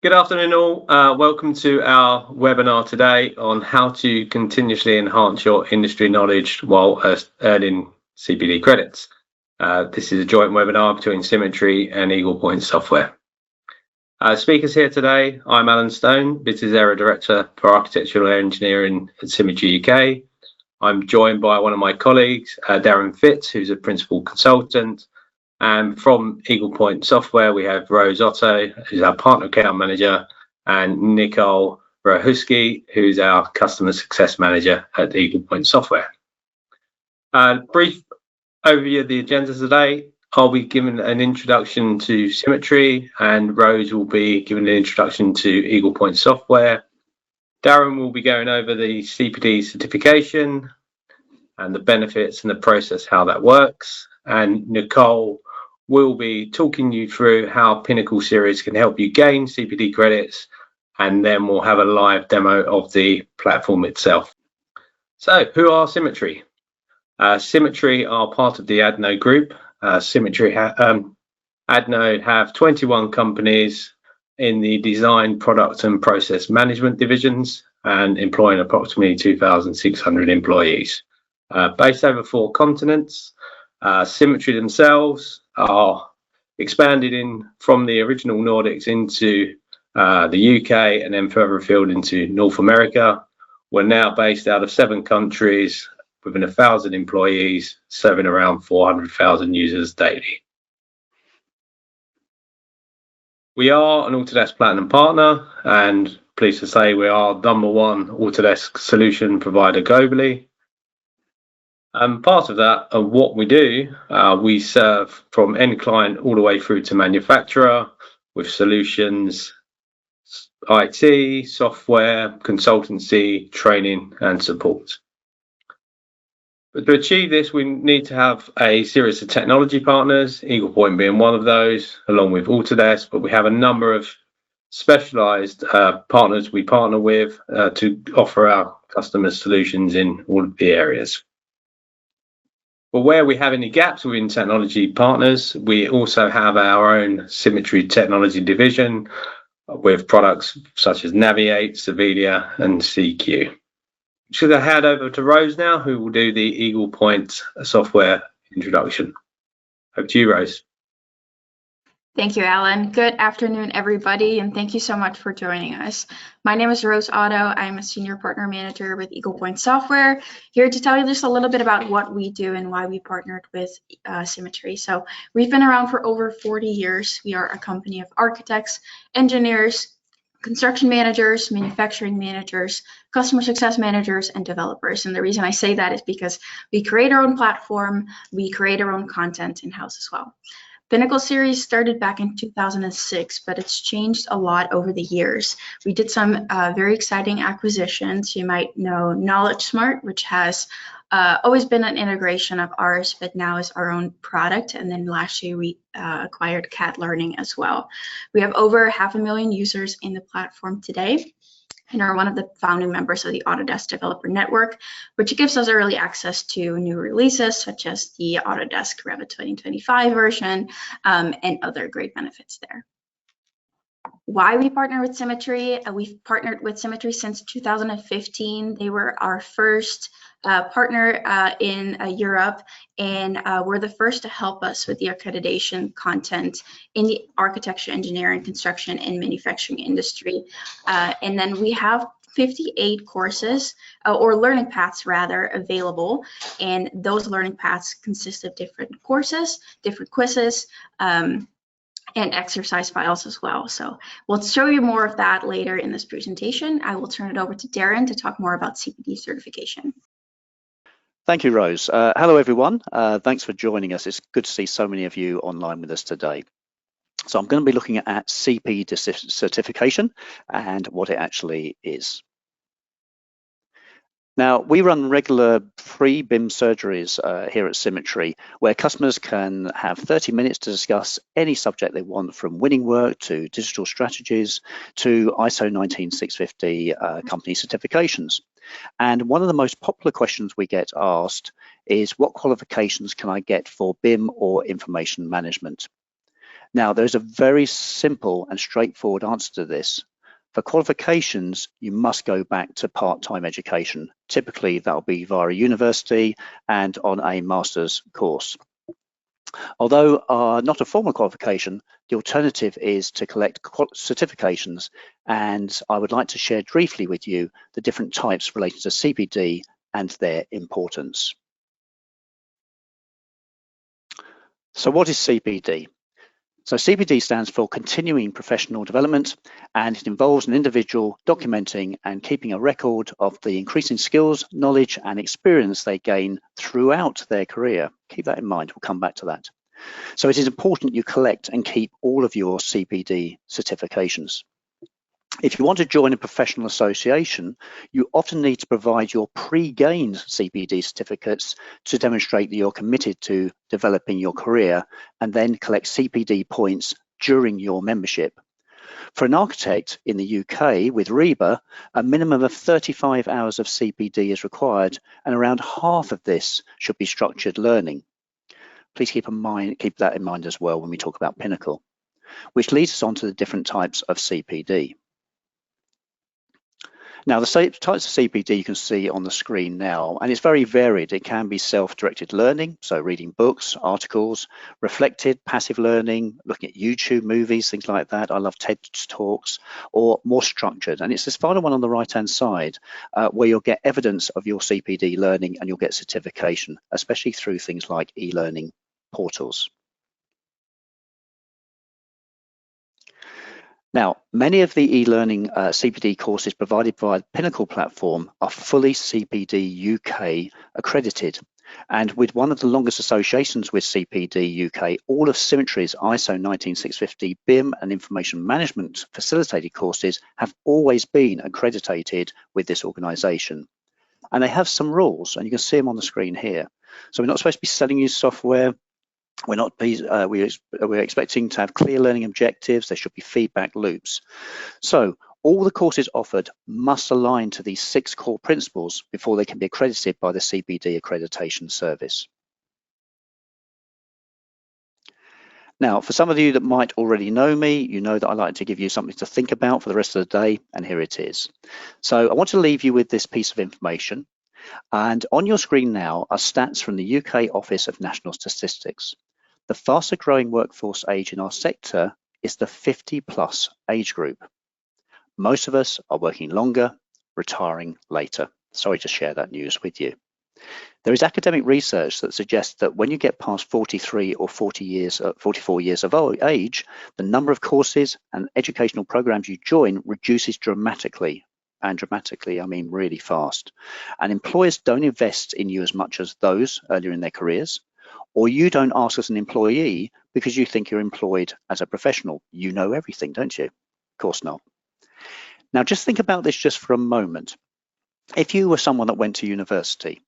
Good afternoon all. Welcome to our webinar today on how to continuously enhance your industry knowledge while earning CPD credits. This is a joint webinar between Symetri and Eagle Point Software. Speakers here today, I'm Alan Stone, Business Area Director for Architectural Engineering at Symetri UK. I'm joined by one of my colleagues, Darren Fitz, who's a Principal Consultant. And from Eagle Point Software, we have Rose Otto, who's our Partner Account Manager, and Nicole Rahuski, who's our Customer Success Manager at Eagle Point Software. Brief overview of the agenda today. I'll be giving an introduction to Symetri, and Rose will be giving an introduction to Eagle Point Software. Darren will be going over the CPD certification and the benefits and the process, how that works. And Nicole will be talking you through how Pinnacle Series can help you gain CPD credits, and then we'll have a live demo of the platform itself. So, who are Symetri? Symetri are part of the Adno group. Adno have 21 companies in the design, product and process management divisions and employing approximately 2,600 employees. Based over 4 continents. Symetri themselves are expanded from the original Nordics into the UK and then further afield into North America. We're now based out of 7 countries with 1,000 employees, serving around 400,000 users daily. We are an Autodesk Platinum partner, and pleased to say we are #1 Autodesk solution provider globally. Part of that, of what we do, we serve from end client all the way through to manufacturer with solutions, IT, software, consultancy, training and support. But to achieve this, we need to have a series of technology partners, Eagle Point being one of those, along with Autodesk, but we have a number of specialized partners we partner with to offer our customers solutions in all of the areas. But where we have any gaps within technology partners, we also have our own Symetri technology division with products such as Navigate, Sevilla and CQ. Should I hand over to Rose now, who will do the Eagle Point software introduction. Over to you, Rose. Thank you, Alan. Good afternoon, everybody, and thank you so much for joining us. My name is Rose Otto. I'm a Senior Partner Manager with Eagle Point Software, here to tell you just a little bit about what we do and why we partnered with Symetri. So we've been around for over 40 years. We are a company of architects, engineers, construction managers, manufacturing managers, customer success managers, and developers. And the reason I say that is because we create our own platform, we create our own content in-house as well. Pinnacle Series started back in 2006, but it's changed a lot over the years. We did some very exciting acquisitions. You might know Knowledge Smart, which has always been an integration of ours, but now is our own product. And then last year we acquired CAD Learning as well. We have over 500,000 users in the platform today, and are one of the founding members of the Autodesk Developer Network, which gives us early access to new releases such as the Autodesk Revit 2025 version and other great benefits there. Why we partner with Symetri? We've partnered with Symetri since 2015. They were our first partner in Europe, and were the first to help us with the accreditation content in the architecture, engineering, construction, and manufacturing industry. And then we have 58 courses or learning paths rather available, and those learning paths consist of different courses, different quizzes, and exercise files as well. So we'll show you more of that later in this presentation. I will turn it over to Darren to talk more about CPD certification. Thank you, Rose. Hello, everyone. Thanks for joining us. It's good to see so many of you online with us today. So I'm going to be looking at CPD certification and what it actually is. Now, we run regular free BIM surgeries here at Symetri, where customers can have 30 minutes to discuss any subject they want, from winning work to digital strategies to ISO 19650 company certifications. And one of the most popular questions we get asked is, what qualifications can I get for BIM or information management? Now, there's a very simple and straightforward answer to this. For qualifications, you must go back to part-time education. Typically, that'll be via a university and on a master's course. Although not a formal qualification, the alternative is to collect certifications, and I would like to share briefly with you the different types related to CPD and their importance. So what is CPD? So CPD stands for Continuing Professional Development, and it involves an individual documenting and keeping a record of the increasing skills, knowledge and experience they gain throughout their career. Keep that in mind, we'll come back to that. So it is important you collect and keep all of your CPD certifications. If you want to join a professional association, you often need to provide your pre-gained CPD certificates to demonstrate that you're committed to developing your career, and then collect CPD points during your membership. For an architect in the UK with REBA, a minimum of 35 hours of CPD is required, and around half of this should be structured learning. Please keep that in mind as well when we talk about Pinnacle, which leads us on to the different types of CPD. Now, the types of CPD you can see on the screen now, and it's very varied. It can be self-directed learning, so reading books, articles, reflected, passive learning, looking at YouTube movies, things like that. I love TED Talks, or more structured. And it's this final one on the right-hand side where you'll get evidence of your CPD learning and you'll get certification, especially through things like e-learning portals. Now, many of the e-learning CPD courses provided by the Pinnacle platform are fully CPD UK accredited. And with one of the longest associations with CPD UK, all of Symetri's ISO 19650 BIM and information management facilitated courses have always been accredited with this organisation. And they have some rules, and you can see them on the screen here. So we're not supposed to be selling you software. We're expecting to have clear learning objectives. There should be feedback loops. So all the courses offered must align to these 6 core principles before they can be accredited by the CPD Accreditation Service. Now, for some of you that might already know me, you know that I like to give you something to think about for the rest of the day, and here it is. So I want to leave you with this piece of information. And on your screen now are stats from the UK Office of National Statistics. The faster growing workforce age in our sector is the 50+ age group. Most of us are working longer, retiring later. Sorry to share that news with you. There is academic research that suggests that when you get past 43 or 44 years of age, the number of courses and educational programs you join reduces dramatically. And dramatically, I mean really fast. And employers don't invest in you as much as those earlier in their careers, or you don't ask as an employee because you think you're employed as a professional. You know everything, don't you? Of course not. Now, just think about this just for a moment. If you were someone that went to university,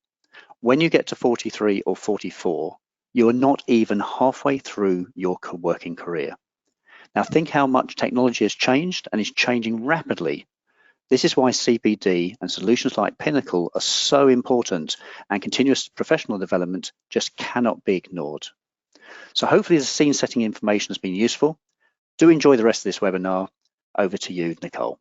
when you get to 43 or 44, you are not even halfway through your working career. Now, think how much technology has changed and is changing rapidly. This is why CPD and solutions like Pinnacle are so important, and continuous professional development just cannot be ignored. So hopefully the scene setting information has been useful. Do enjoy the rest of this webinar. Over to you, Nicole.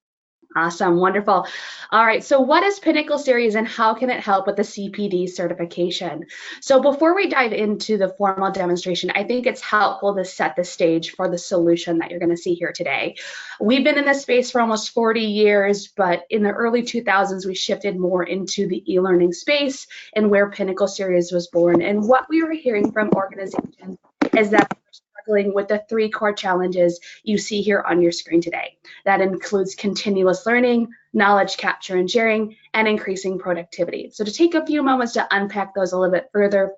Awesome, wonderful. All right, so what is Pinnacle Series and how can it help with the CPD certification? So before we dive into the formal demonstration, I think it's helpful to set the stage for the solution that you're going to see here today. We've been in this space for almost 40 years, but in the early 2000s, we shifted more into the e-learning space and where Pinnacle Series was born. And what we were hearing from organizations is that with the 3 core challenges you see here on your screen today. That includes continuous learning, knowledge capture and sharing, and increasing productivity. So to take a few moments to unpack those a little bit further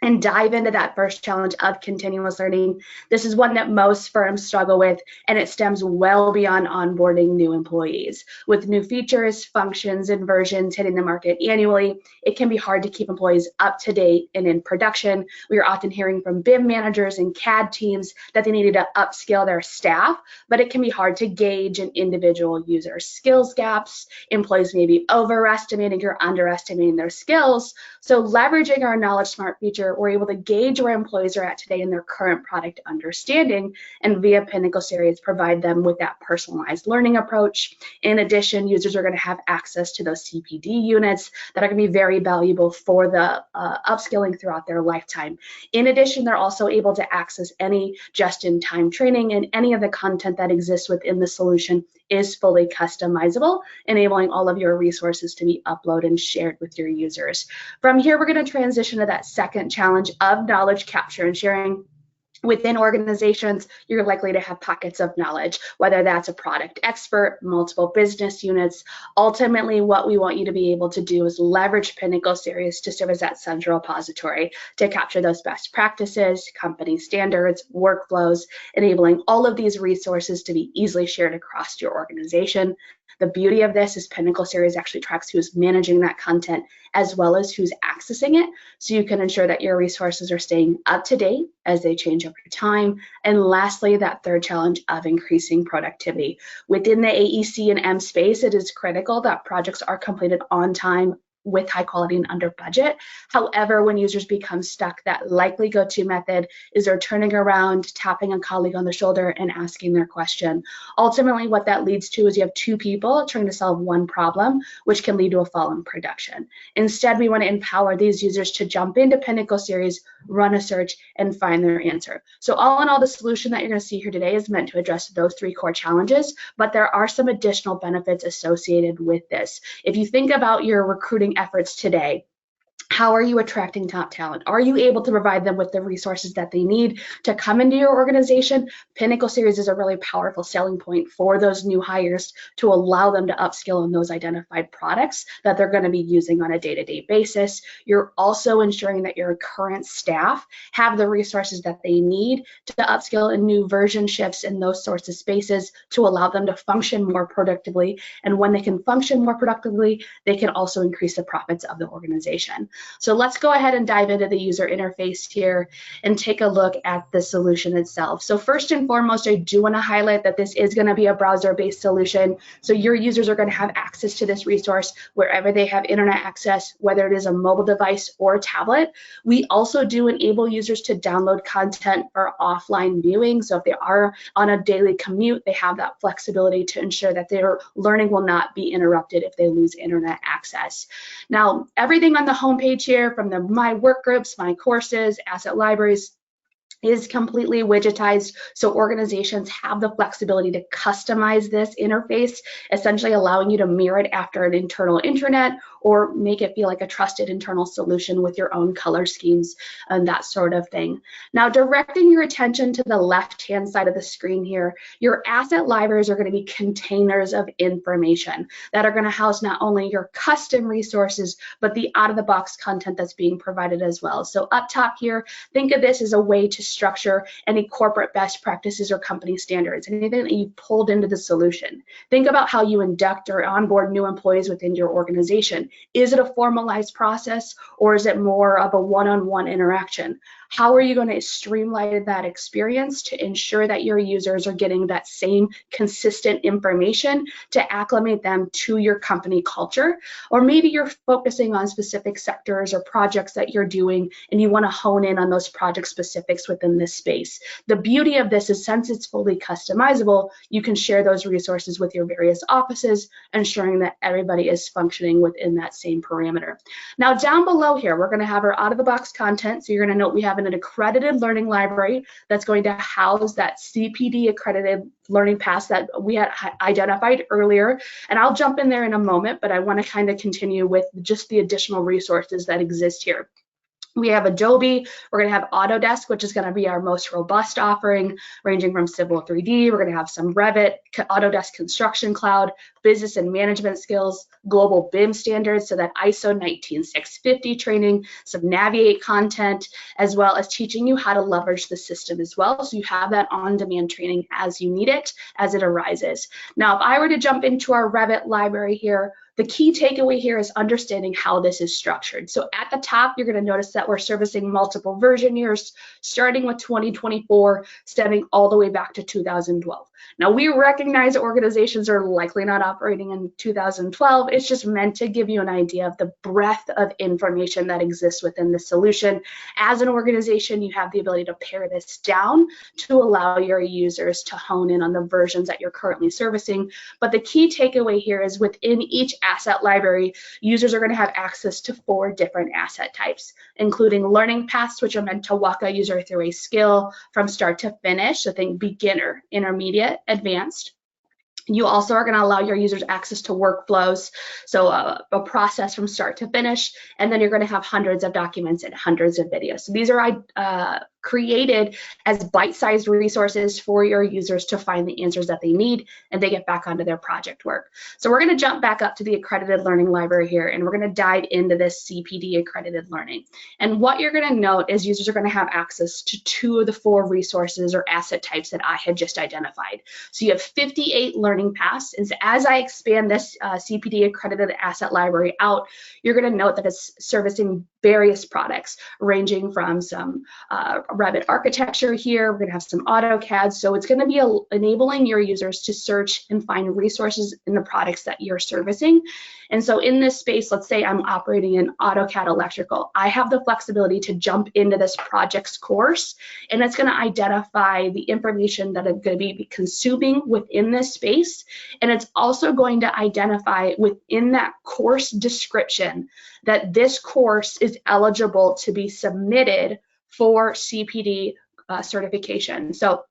and dive into that first challenge of continuous learning. This is one that most firms struggle with, and it stems well beyond onboarding new employees. With new features, functions, and versions hitting the market annually, it can be hard to keep employees up to date and in production. We are often hearing from BIM managers and CAD teams that they needed to upskill their staff, but it can be hard to gauge an individual user skills gaps. Employees may be overestimating or underestimating their skills. So leveraging our Knowledge Smart feature user, we're able to gauge where employees are at today in their current product understanding, and via Pinnacle Series provide them with that personalized learning approach. In addition, users are going to have access to those CPD units that are going to be very valuable for the upskilling throughout their lifetime. In addition, they're also able to access any just-in-time training, and any of the content that exists within the solution is fully customizable, enabling all of your resources to be uploaded and shared with your users. From here, we're going to transition to that second challenge of knowledge capture and sharing. Within organizations, you're likely to have pockets of knowledge, whether that's a product expert, multiple business units. Ultimately, what we want you to be able to do is leverage Pinnacle Series to serve as that central repository to capture those best practices, company standards, workflows, enabling all of these resources to be easily shared across your organization. The beauty of this is Pinnacle Series actually tracks who's managing that content as well as who's accessing it, so you can ensure that your resources are staying up to date as they change over time. And lastly, that third challenge of increasing productivity. Within the AEC and M space, it is critical that projects are completed on time, with high quality and under budget. However, when users become stuck, that likely go-to method is they're turning around, tapping a colleague on the shoulder and asking their question. Ultimately, what that leads to is you have two people trying to solve one problem, which can lead to a fall in production. Instead, we want to empower these users to jump into Pinnacle Series, run a search, and find their answer. So all in all, the solution that you're going to see here today is meant to address those three core challenges, but there are some additional benefits associated with this. If you think about your recruiting efforts today, how are you attracting top talent? Are you able to provide them with the resources that they need to come into your organization? Pinnacle Series is a really powerful selling point for those new hires to allow them to upskill on those identified products that they're going to be using on a day-to-day basis. You're also ensuring that your current staff have the resources that they need to upskill in new version shifts in those sorts of spaces to allow them to function more productively. And when they can function more productively, they can also increase the profits of the organization. So let's go ahead and dive into the user interface here and take a look at the solution itself. So first and foremost, I do want to highlight that this is going to be a browser-based solution. So your users are going to have access to this resource wherever they have internet access, whether it is a mobile device or a tablet. We also do enable users to download content for offline viewing. So if they are on a daily commute, they have that flexibility to ensure that their learning will not be interrupted if they lose internet access. Now, everything on the homepage here, from the My Work Groups, My Courses, Asset Libraries, is completely widgetized, so organizations have the flexibility to customize this interface, essentially allowing you to mirror it after an internal intranet or make it feel like a trusted internal solution with your own color schemes and that sort of thing. Now, directing your attention to the left-hand side of the screen here, your asset libraries are going to be containers of information that are going to house not only your custom resources, but the out-of-the-box content that's being provided as well. So up top here, think of this as a way to structure any corporate best practices or company standards, anything that you pulled into the solution. Think about how you induct or onboard new employees within your organization. Is it a formalized process, or is it more of a one-on-one interaction? How are you going to streamline that experience to ensure that your users are getting that same consistent information to acclimate them to your company culture? Or maybe you're focusing on specific sectors or projects that you're doing and you want to hone in on those project specifics within this space. The beauty of this is, since it's fully customizable, you can share those resources with your various offices, ensuring that everybody is functioning within that same parameter. Now, down below here, we're going to have our out-of-the-box content. So you're going to note we have an accredited learning library that's going to house that CPD accredited learning pass that we had identified earlier. And I'll jump in there in a moment, but I want to kind of continue with just the additional resources that exist here. We have Adobe, we're going to have Autodesk, which is going to be our most robust offering, ranging from Civil 3D. We're going to have some Revit, Autodesk Construction Cloud, business and management skills, global BIM standards, so that ISO 19650 training, some Navigate content, as well as teaching you how to leverage the system as well. So you have that on-demand training as you need it, as it arises. Now, if I were to jump into our Revit library here, The key takeaway here is understanding how this is structured. So at the top, you're going to notice that we're servicing multiple version years, starting with 2024, stemming all the way back to 2012. Now, we recognize organizations are likely not operating in 2012. It's just meant to give you an idea of the breadth of information that exists within the solution. As an organization, you have the ability to pare this down to allow your users to hone in on the versions that you're currently servicing. But the key takeaway here is within each asset library, users are going to have access to 4 different asset types, including learning paths, which are meant to walk a user through a skill from start to finish. So think beginner, intermediate, advanced. You also are going to allow your users access to workflows, so a process from start to finish, and then you're going to have hundreds of documents and hundreds of videos. So these are created as bite-sized resources for your users to find the answers that they need, and they get back onto their project work. So we're going to jump back up to the accredited learning library here, and we're going to dive into this CPD accredited learning. And what you're going to note is users are going to have access to 2 of the 4 resources or asset types that I had just identified. So you have 58 learning paths, and as I expand this CPD accredited asset library out, you're going to note that it's servicing various products, ranging from some Revit architecture here. We're going to have some AutoCAD. So it's going to be enabling your users to search and find resources in the products that you're servicing. And so in this space, let's say I'm operating in AutoCAD electrical. I have the flexibility to jump into this project's course, and it's going to identify the information that I'm going to be consuming within this space. And it's also going to identify within that course description that this course is eligible to be submitted for CPD certification. So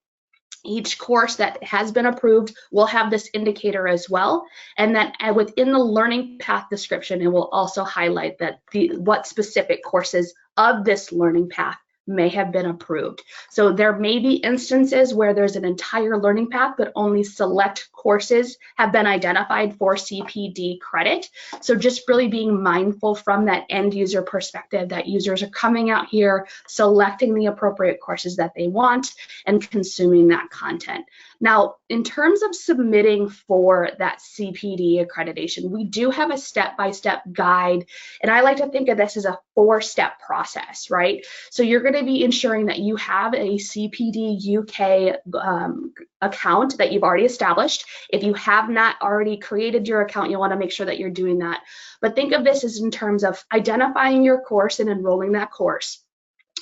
each course that has been approved will have this indicator as well, and then within the learning path description, it will also highlight that what specific courses of this learning path may have been approved. So there may be instances where there's an entire learning path, but only select courses have been identified for CPD credit. So just really being mindful from that end user perspective that users are coming out here, selecting the appropriate courses that they want, and consuming that content. Now, in terms of submitting for that CPD accreditation, we do have a step-by-step guide, and I like to think of this as a 4-step process, right? So you're going to be ensuring that you have a CPD UK account that you've already established. If you have not already created your account, you'll want to make sure that you're doing that. But think of this as in terms of identifying your course and enrolling that course.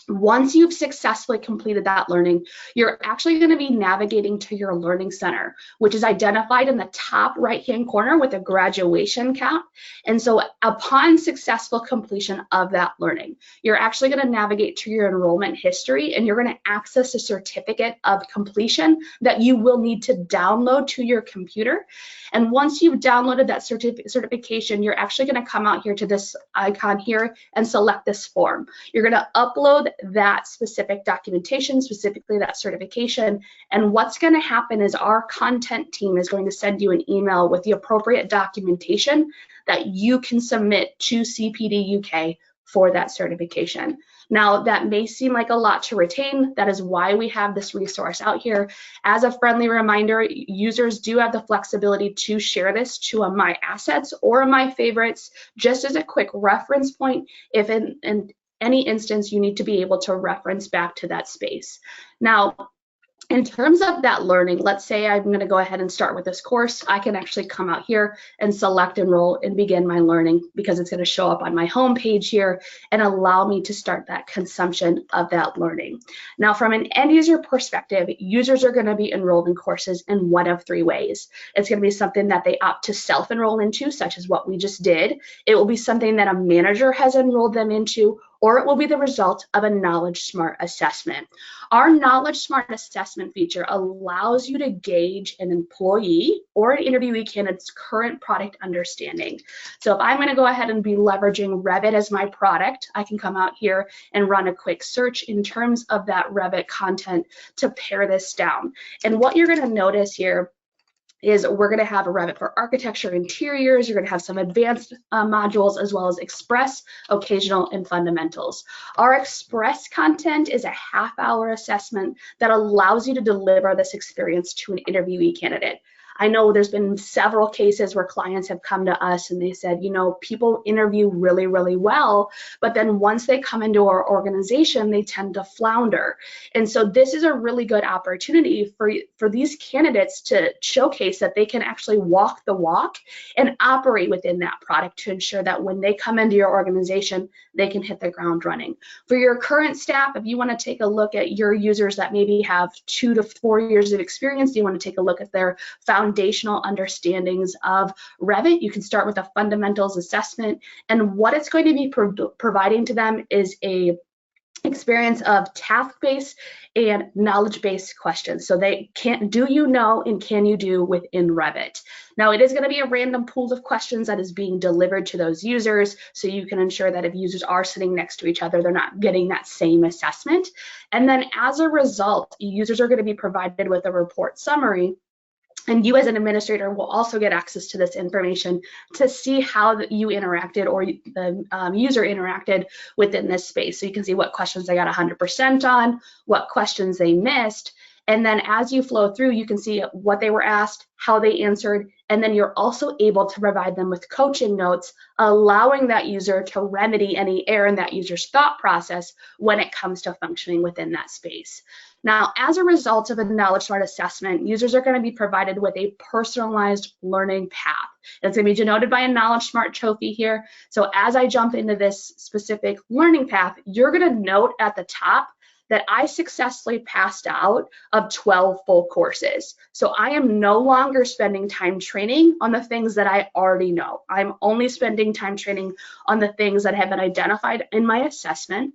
Once you've successfully completed that learning, you're actually going to be navigating to your learning center, which is identified in the top right-hand corner with a graduation cap. And so upon successful completion of that learning, you're actually going to navigate to your enrollment history, and you're going to access a certificate of completion that you will need to download to your computer. And once you've downloaded that certification, you're actually going to come out here to this icon here and select this form. You're going to upload that specific documentation, specifically that certification. And what's going to happen is our content team is going to send you an email with the appropriate documentation that you can submit to CPD UK for that certification. Now, that may seem like a lot to retain. That is why we have this resource out here. As a friendly reminder, users do have the flexibility to share this to a My Assets or a My Favorites, just as a quick reference point if in any instance you need to be able to reference back to that space. Now, in terms of that learning, let's say I'm going to go ahead and start with this course. I can actually come out here and select enroll and begin my learning, because it's going to show up on my home page here and allow me to start that consumption of that learning. Now, from an end user perspective, users are going to be enrolled in courses in one of 3 ways. It's going to be something that they opt to self-enroll into, such as what we just did. It will be something that a manager has enrolled them into, or it will be the result of a Knowledge Smart assessment. Our Knowledge Smart assessment feature allows you to gauge an employee or an interviewee candidate's current product understanding. So if I'm going to go ahead and be leveraging Revit as my product, I can come out here and run a quick search in terms of that Revit content to pare this down. And what you're going to notice here is we're going to have a Revit for architecture interiors. You're going to have some advanced modules, as well as express, occasional, and fundamentals. Our express content is a half-hour assessment that allows you to deliver this experience to an interviewee candidate. I know there's been several cases where clients have come to us and they said, you know, people interview really, really well, but then once they come into our organization, they tend to flounder. And so this is a really good opportunity for these candidates to showcase that they can actually walk the walk and operate within that product to ensure that when they come into your organization, they can hit the ground running. For your current staff, if you want to take a look at your users that maybe have 2 to 4 years of experience, you want to take a look at their foundational understandings of Revit, you can start with a fundamentals assessment, and what it's going to be providing to them is a experience of task-based and knowledge-based questions. So they can't do you know and can you do within Revit. Now it is going to be a random pool of questions that is being delivered to those users, so you can ensure that if users are sitting next to each other, they're not getting that same assessment. And then as a result, users are going to be provided with a report summary. And you as an administrator will also get access to this information to see how you interacted or the user interacted within this space. So you can see what questions they got 100% on, what questions they missed. And then as you flow through, you can see what they were asked, how they answered, and then you're also able to provide them with coaching notes, allowing that user to remedy any error in that user's thought process when it comes to functioning within that space. Now, as a result of a Knowledge Smart assessment, users are going to be provided with a personalized learning path. It's going to be denoted by a Knowledge Smart trophy here. So as I jump into this specific learning path, you're going to note at the top that I successfully passed out of 12 full courses. So I am no longer spending time training on the things that I already know. I'm only spending time training on the things that have been identified in my assessment.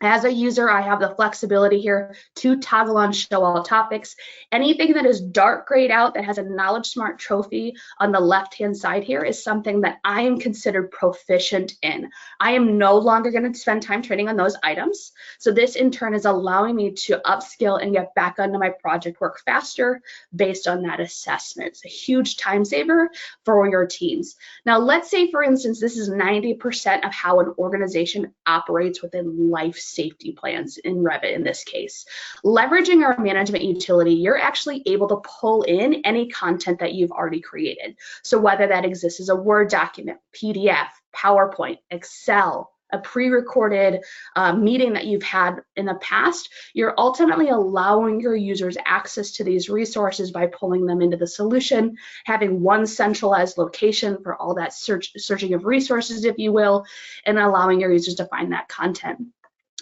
As a user, I have the flexibility here to toggle on show all topics. Anything that is dark grayed out that has a Knowledge Smart trophy on the left-hand side here is something that I am considered proficient in. I am no longer going to spend time training on those items. So this in turn is allowing me to upskill and get back onto my project work faster based on that assessment. It's a huge time saver for your teams. Now, let's say, for instance, this is 90% of how an organization operates within life safety plans in Revit in this case. Leveraging our management utility, you're actually able to pull in any content that you've already created. So whether that exists as a Word document, PDF, PowerPoint, Excel, a pre-recorded meeting that you've had in the past, you're ultimately allowing your users access to these resources by pulling them into the solution, having one centralized location for all that searching of resources, if you will, and allowing your users to find that content.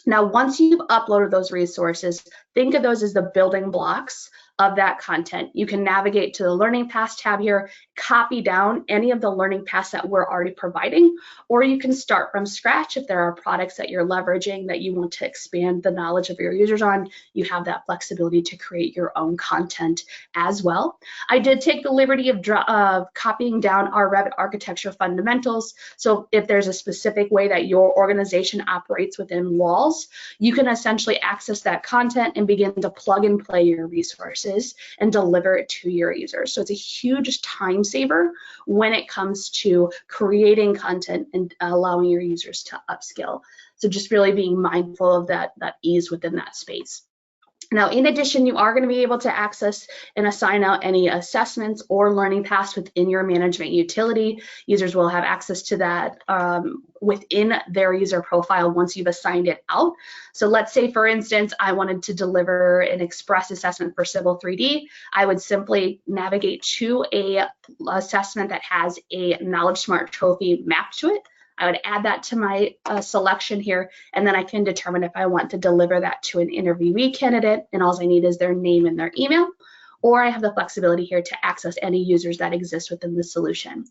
Now, once you've uploaded those resources, think of those as the building blocks of that content. You can navigate to the Learning Paths tab here, copy down any of the learning paths that we're already providing, or you can start from scratch if there are products that you're leveraging that you want to expand the knowledge of your users on. You have that flexibility to create your own content as well. I did take the liberty of copying down our Revit architecture fundamentals. So if there's a specific way that your organization operates within walls, you can essentially access that content and begin to plug and play your resources and deliver it to your users. So it's a huge time saver when it comes to creating content and allowing your users to upskill. So just really being mindful of that ease within that space. Now, in addition, you are going to be able to access and assign out any assessments or learning paths within your management utility. Users will have access to that within their user profile once you've assigned it out. So let's say, for instance, I wanted to deliver an express assessment for Civil 3D. I would simply navigate to a assessment that has a Knowledge Smart trophy mapped to it. I would add that to my selection here, and then I can determine if I want to deliver that to an interviewee candidate, and all I need is their name and their email, or I have the flexibility here to access any users that exist within the solution.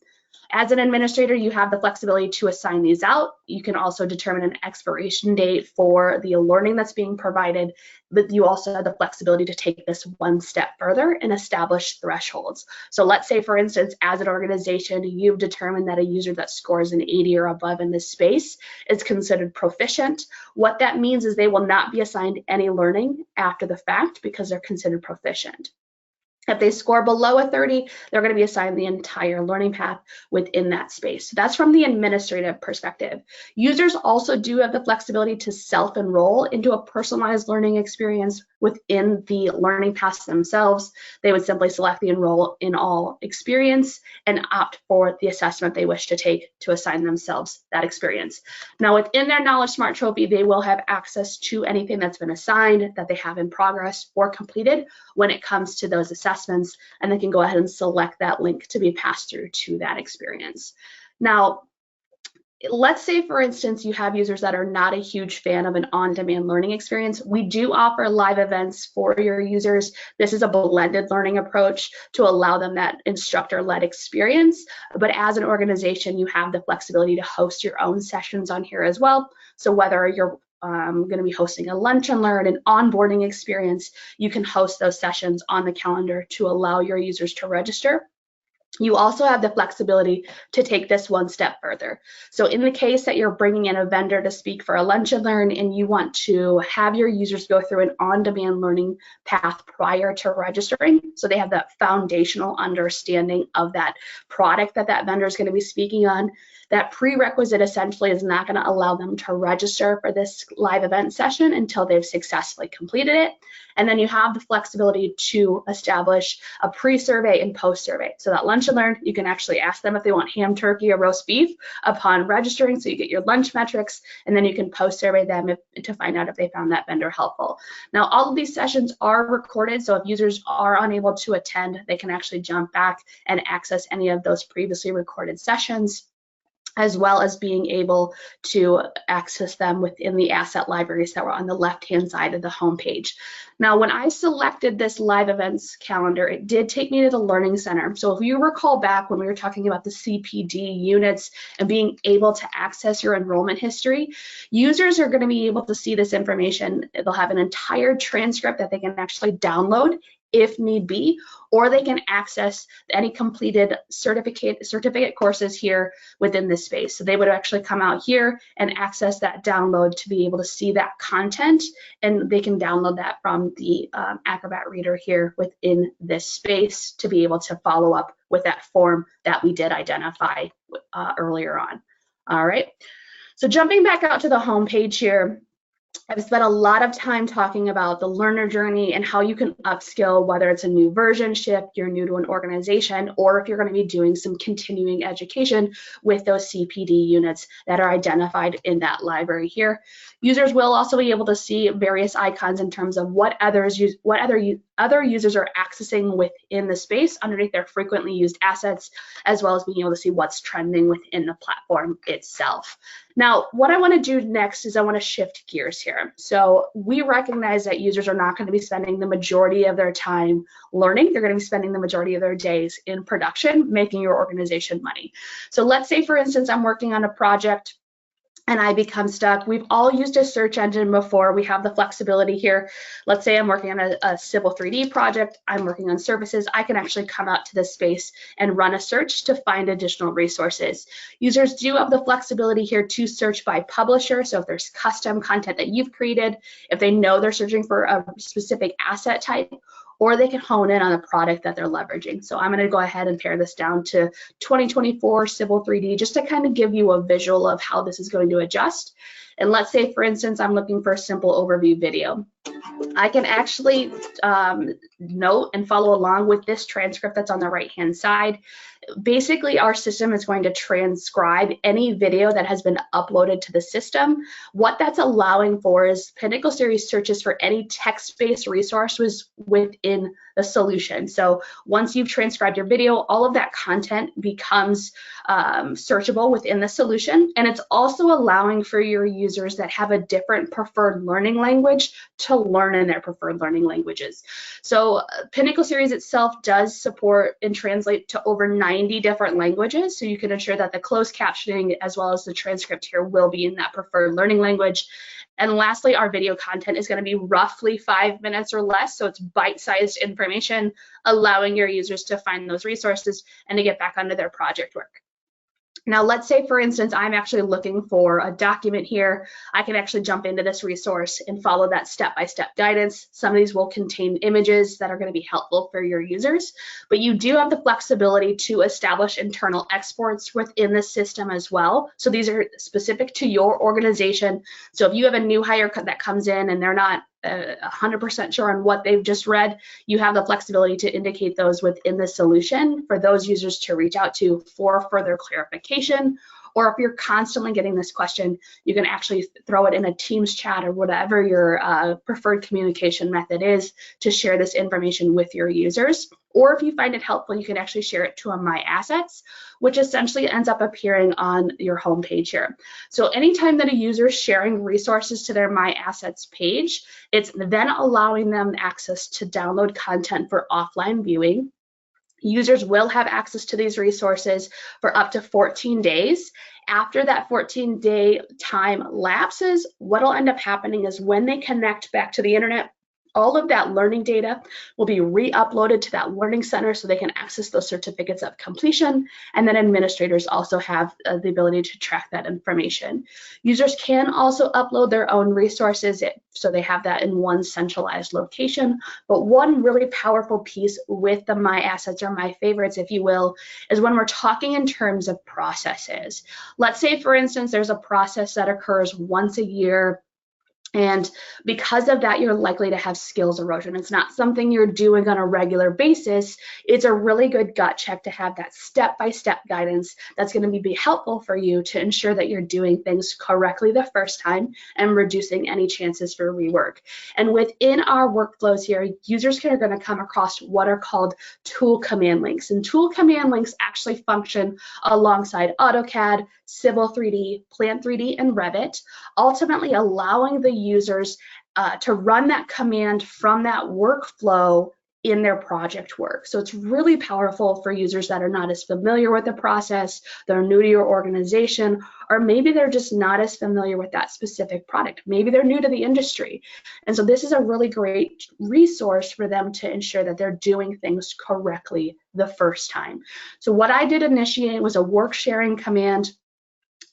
As an administrator, you have the flexibility to assign these out. You can also determine an expiration date for the learning that's being provided, but you also have the flexibility to take this one step further and establish thresholds. So let's say, for instance, as an organization, you've determined that a user that scores an 80 or above in this space is considered proficient. What that means is they will not be assigned any learning after the fact because they're considered proficient. If they score below a 30, they're going to be assigned the entire learning path within that space. So that's from the administrative perspective. Users also do have the flexibility to self-enroll into a personalized learning experience within the learning paths themselves, they would simply select the Enroll in All experience and opt for the assessment they wish to take to assign themselves that experience. Now, within their Knowledge Smart Trophy, they will have access to anything that's been assigned, that they have in progress or completed when it comes to those assessments, and they can go ahead and select that link to be passed through to that experience. Now, let's say, for instance, you have users that are not a huge fan of an on-demand learning experience. We do offer live events for your users. This is a blended learning approach to allow them that instructor-led experience. But as an organization, you have the flexibility to host your own sessions on here as well. So whether you're going to be hosting a lunch and learn, an onboarding experience, you can host those sessions on the calendar to allow your users to register. You also have the flexibility to take this one step further. So in the case that you're bringing in a vendor to speak for a lunch and learn and you want to have your users go through an on-demand learning path prior to registering, so they have that foundational understanding of that product that that vendor is going to be speaking on, that prerequisite essentially is not going to allow them to register for this live event session until they've successfully completed it. And then you have the flexibility to establish a pre-survey and post-survey. So that lunch and learn, you can actually ask them if they want ham, turkey, or roast beef upon registering, so you get your lunch metrics, and then you can post-survey them to find out if they found that vendor helpful. Now, all of these sessions are recorded, so if users are unable to attend, they can actually jump back and access any of those previously recorded sessions, as well as being able to access them within the asset libraries that were on the left-hand side of the homepage. Now, when I selected this live events calendar, it did take me to the Learning Center. So if you recall back when we were talking about the CPD units and being able to access your enrollment history, users are going to be able to see this information. They'll have an entire transcript that they can actually download if need be, or they can access any completed certificate courses here within this space. So they would actually come out here and access that download to be able to see that content, and they can download that from the Acrobat Reader here within this space to be able to follow up with that form that we did identify earlier on. All right, so jumping back out to the home page here, I've spent a lot of time talking about the learner journey and how you can upskill, whether it's a new version shift, you're new to an organization, or if you're going to be doing some continuing education with those CPD units that are identified in that library here. Users will also be able to see various icons in terms of what other users are accessing within the space underneath their frequently used assets, as well as being able to see what's trending within the platform itself. Now, what I want to do next is I want to shift gears here. So we recognize that users are not going to be spending the majority of their time learning. They're going to be spending the majority of their days in production, making your organization money. So let's say, for instance, I'm working on a project and I become stuck. We've all used a search engine before. We have the flexibility here. Let's say I'm working on a Civil 3D project. I'm working on services. I can actually come out to this space and run a search to find additional resources. Users do have the flexibility here to search by publisher. So if there's custom content that you've created, if they know they're searching for a specific asset type, or they can hone in on the product that they're leveraging. So I'm going to go ahead and pare this down to 2024 Civil 3D just to kind of give you a visual of how this is going to adjust. And let's say, for instance, I'm looking for a simple overview video. I can actually note and follow along with this transcript that's on the right-hand side. Basically, our system is going to transcribe any video that has been uploaded to the system. What that's allowing for is Pinnacle Series searches for any text-based resources within the solution. So once you've transcribed your video, all of that content becomes searchable within the solution. And it's also allowing for your users that have a different preferred learning language to learn in their preferred learning languages. So Pinnacle Series itself does support and translate to over 90 different languages, so you can ensure that the closed captioning as well as the transcript here will be in that preferred learning language. And lastly, our video content is going to be roughly 5 minutes or less, so it's bite-sized information, allowing your users to find those resources and to get back onto their project work. Now, let's say, for instance, I'm actually looking for a document here. I can actually jump into this resource and follow that step-by-step guidance. Some of these will contain images that are going to be helpful for your users, but you do have the flexibility to establish internal exports within the system as well. So these are specific to your organization. So if you have a new hire that comes in and they're not 100% sure on what they've just read, you have the flexibility to indicate those within the solution for those users to reach out to for further clarification. Or if you're constantly getting this question, you can actually throw it in a Teams chat or whatever your preferred communication method is to share this information with your users. Or if you find it helpful, you can actually share it to a My Assets, which essentially ends up appearing on your homepage here. So anytime that a user is sharing resources to their My Assets page, it's then allowing them access to download content for offline viewing. Users will have access to these resources for up to 14 days. After that 14-day time lapses, what will end up happening is when they connect back to the internet, all of that learning data will be re-uploaded to that learning center so they can access those certificates of completion, and then administrators also have the ability to track that information. Users can also upload their own resources, so they have that in one centralized location. But one really powerful piece with the My Assets, or My Favorites, if you will, is when we're talking in terms of processes. Let's say, for instance, there's a process that occurs once a year, and because of that, you're likely to have skills erosion. It's not something you're doing on a regular basis. It's a really good gut check to have that step-by-step guidance that's going to be helpful for you to ensure that you're doing things correctly the first time and reducing any chances for rework. And within our workflows here, users are going to come across what are called tool command links. And tool command links actually function alongside AutoCAD, Civil 3D, Plant 3D, and Revit, ultimately allowing the users to run that command from that workflow in their project work. So it's really powerful for users that are not as familiar with the process, they're new to your organization, or maybe they're just not as familiar with that specific product. Maybe they're new to the industry. And so this is a really great resource for them to ensure that they're doing things correctly the first time. So what I did initiate was a work sharing command.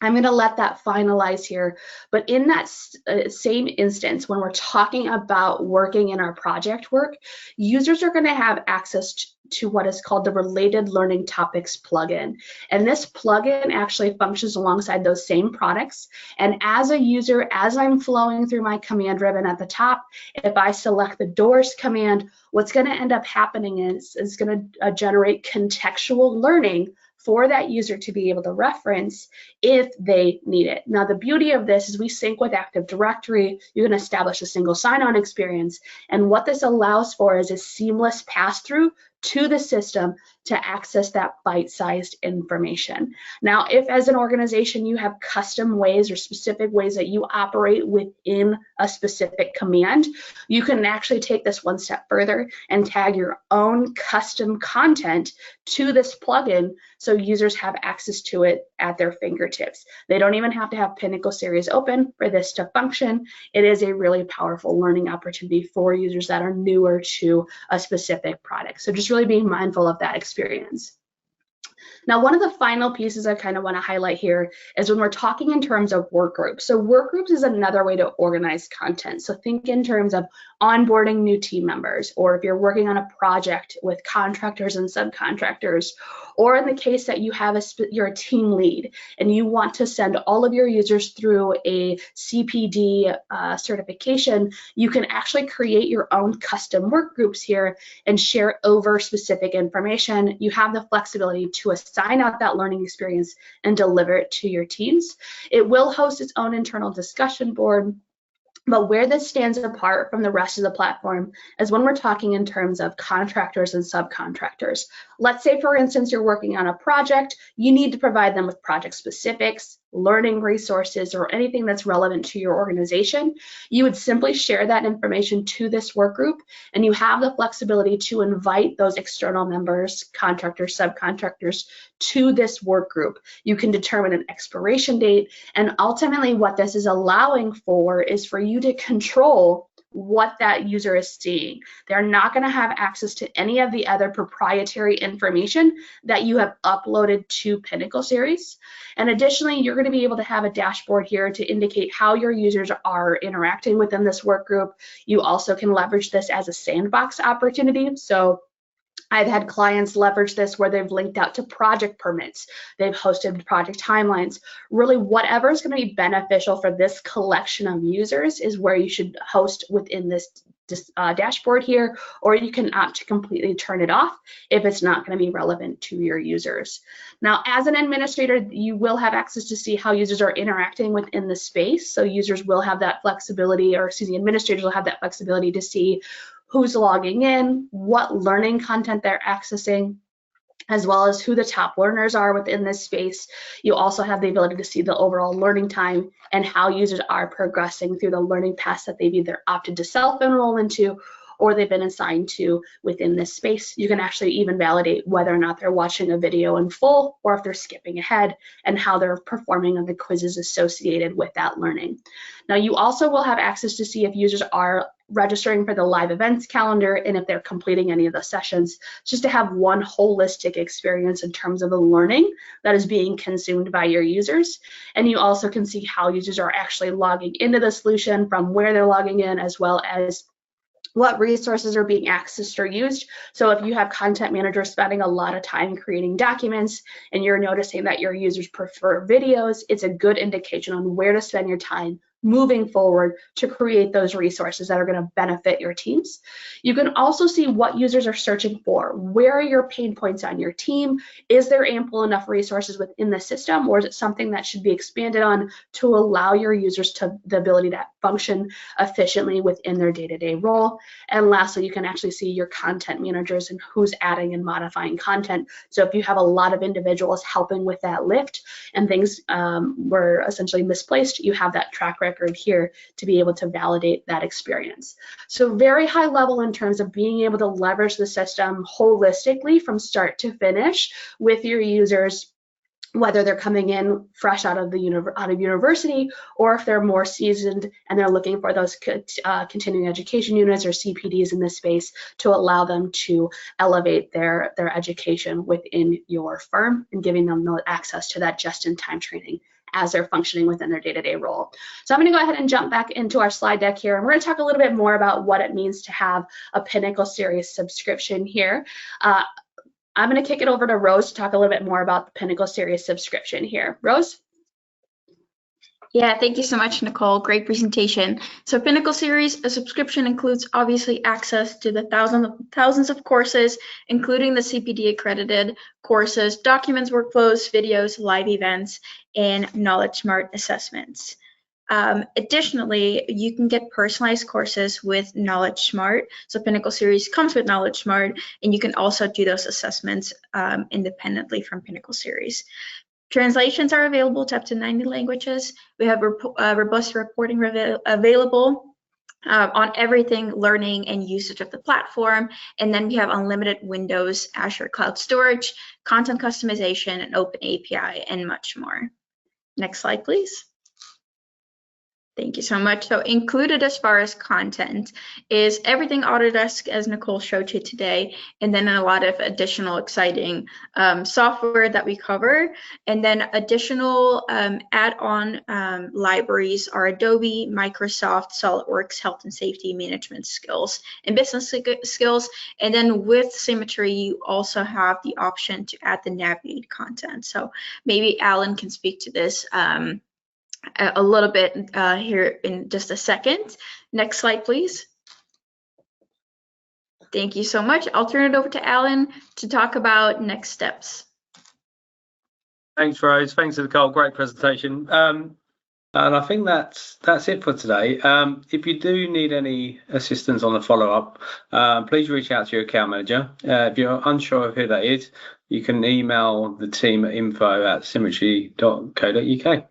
I'm going to let that finalize here, but in that same instance, when we're talking about working in our project work, users are going to have access to what is called the Related Learning Topics plugin. And this plugin actually functions alongside those same products. And as a user, as I'm flowing through my command ribbon at the top, if I select the Doors command, what's going to end up happening is it's going to generate contextual learning for that user to be able to reference if they need it. Now, the beauty of this is we sync with Active Directory. You can establish a single sign-on experience. And what this allows for is a seamless pass-through to the system to access that bite-sized information. Now, if as an organization you have custom ways or specific ways that you operate within a specific command, you can actually take this one step further and tag your own custom content to this plugin so users have access to it at their fingertips. They don't even have to have Pinnacle Series open for this to function. It is a really powerful learning opportunity for users that are newer to a specific product. So just really being mindful of that experience. Now, one of the final pieces I kind of want to highlight here is when we're talking in terms of work groups. So work groups is another way to organize content. So think in terms of onboarding new team members, or if you're working on a project with contractors and subcontractors, or in the case that you have you're a team lead and you want to send all of your users through a CPD certification, you can actually create your own custom work groups here and share over specific information. You have the flexibility to assign out that learning experience and deliver it to your teams. It will host its own internal discussion board. But where this stands apart from the rest of the platform is when we're talking in terms of contractors and subcontractors. Let's say, for instance, you're working on a project, you need to provide them with project specifics, learning resources, or anything that's relevant to your organization. You would simply share that information to this work group, and you have the flexibility to invite those external members, contractors, subcontractors, to this work group. You can determine an expiration date, and ultimately what this is allowing for is for you to control what that user is seeing. They're not going to have access to any of the other proprietary information that you have uploaded to Pinnacle Series. And additionally, you're going to be able to have a dashboard here to indicate how your users are interacting within this work group. You also can leverage this as a sandbox opportunity. So I've had clients leverage this where they've linked out to project permits, they've hosted project timelines. Really, whatever is going to be beneficial for this collection of users is where you should host within this dashboard here, or you can opt to completely turn it off if it's not going to be relevant to your users. Now, as an administrator, you will have access to see how users are interacting within the space. So users will have that flexibility, or excuse me, administrators will have that flexibility to see who's logging in, what learning content they're accessing, as well as who the top learners are within this space. You also have the ability to see the overall learning time and how users are progressing through the learning paths that they've either opted to self-enroll into or they've been assigned to within this space. You can actually even validate whether or not they're watching a video in full or if they're skipping ahead, and how they're performing on the quizzes associated with that learning. Now, you also will have access to see if users are registering for the live events calendar and if they're completing any of the sessions, just to have one holistic experience in terms of the learning that is being consumed by your users. And you also can see how users are actually logging into the solution, from where they're logging in, as well as what resources are being accessed or used. So if you have content managers spending a lot of time creating documents and you're noticing that your users prefer videos, it's a good indication on where to spend your time moving forward to create those resources that are going to benefit your teams. You can also see what users are searching for. Where are your pain points on your team? Is there ample enough resources within the system, or is it something that should be expanded on to allow your users to the ability to function efficiently within their day-to-day role? And lastly, you can actually see your content managers and who's adding and modifying content. So if you have a lot of individuals helping with that lift and things were essentially misplaced, you have that track record here to be able to validate that experience. So very high level in terms of being able to leverage the system holistically from start to finish with your users, whether they're coming in fresh out of university, or if they're more seasoned and they're looking for those continuing education units or CPDs in this space to allow them to elevate their education within your firm, and giving them access to that just-in-time training as they're functioning within their day-to-day role. So I'm going to go ahead and jump back into our slide deck here, and we're going to talk a little bit more about what it means to have a Pinnacle Series subscription here. I'm going to kick it over to Rose to talk a little bit more about the Pinnacle Series subscription here. Rose? Yeah, thank you so much, Nicole. Great presentation. So Pinnacle Series, a subscription includes obviously access to the thousands of courses, including the CPD accredited courses, documents, workflows, videos, live events, and Knowledge Smart assessments. Additionally, you can get personalized courses with Knowledge Smart. So Pinnacle Series comes with Knowledge Smart, and you can also do those assessments independently from Pinnacle Series. Translations are available to up to 90 languages. We have robust reporting available on everything learning and usage of the platform. And then we have unlimited Windows, Azure Cloud Storage, content customization, and open API, and much more. Next slide, please. Thank you so much. So included as far as content is everything Autodesk, as Nicole showed you today, and then a lot of additional exciting software that we cover. And then additional add-on libraries are Adobe, Microsoft, SolidWorks, health and safety management skills, and business skills. And then with Symetri, you also have the option to add the Navigate content. So maybe Alan can speak to this a little bit here in just a second. Next slide, please. Thank you so much. I'll turn it over to Alan to talk about next steps. Thanks, Rose. Thanks, Nicole. Great presentation. And I think that's it for today. If you do need any assistance on the follow-up, please reach out to your account manager. If you're unsure of who that is, you can email the team at info@symetri.co.uk.